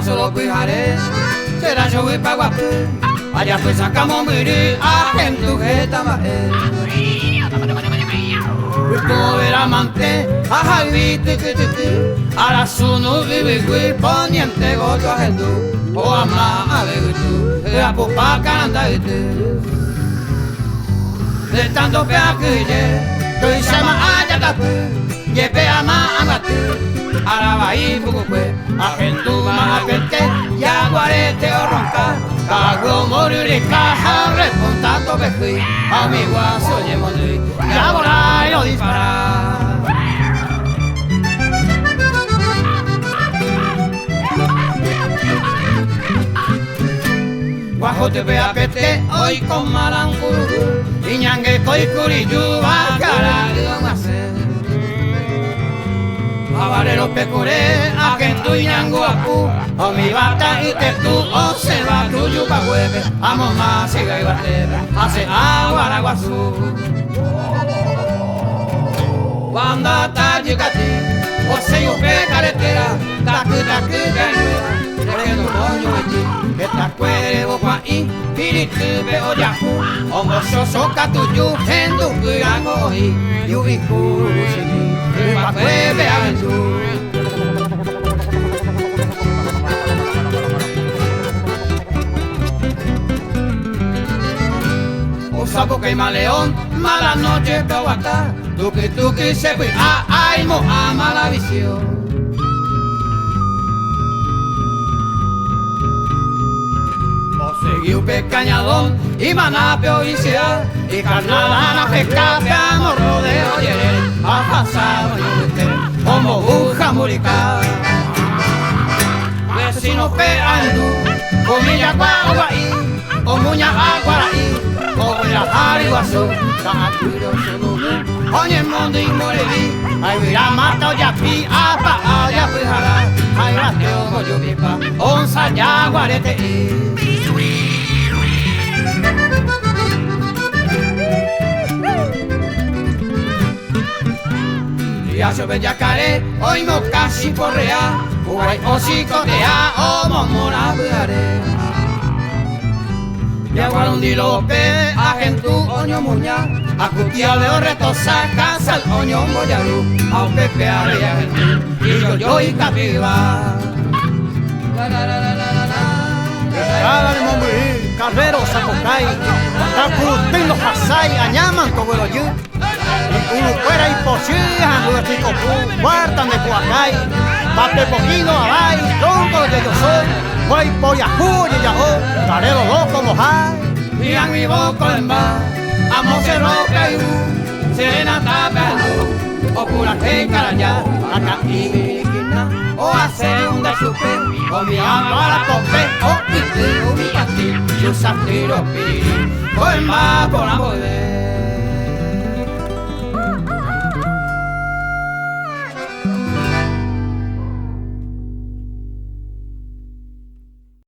solo cuijaré, será yo voy pa' guapo, allá pues sacamos miri, a gente sujeta más. Como ver amante, ajá, viste que ahora su nube vive poniente goto a gente, o ama a ver tú, la popa cananda de tanto peaje, que se llama allá tapu, que pea más amate, ahora va a ir poco pues, a gente más a gente, ya guarete o ronca, cago morir y caja, respontando vejí, amigo a soñemos de, ya volar y no disparar. Guajo te vea pete, hoy con maranguru, y ñangue coi curillu, bacara y domase. Abarero pecuré, a gentu y ñangu apu, o mi bata y te tú, o se va tuyo pa' hueve, amo más y gaibate, hace agua araguazú. Cuando hasta llegati, o se yo pe carretera, tacu ganuera, requendo moño allí, esta cuervo pa' in, piritu be o yaku, o mozo soca tuyo, hendu cuirango oji, yubiku sini, pa' cueve aventura. Sapo que maleón, mala noche cahuata, tuki se fue, ay mo ama la visión. O seguiu pecañadón y manapeo y sea, y carnalana pesca, peamos rodeo yere, a pasar como buja murica. Vecinos peando, comilla guaguaí, o muña aguaraí. Hari waso, sangat kuro sunu. Onye mondo imorevi, ay vira mata oyapi, apa aya pihara, ay rateo moyo pipa, onza ya guarete. Ya se ve yacaré, hoy no casi porrea, guay o psicotea, o momora bujaré. Ya guarundi lope, a gentu oño muña, a cutia de retosa, casa el oño moyaru, a un pepe a reya gentu, y yo y capiva. Cada de mombre, carrero sacocay, taputino pasay, añaman como el oyu, y uno fuera imposible, ando de pico, guardan de cuacay, pape poquino abay, tronco de yo soy. Voy por Yahoo y Yahoo, carero loco mojay. Y a mi boca en va, amo se roca y serena tapando, o pura que caraya, acá y mi o hacer un desupe, o mi amo a la tope, o mi tío, mi casti, yo santiro pi, o en va por amor de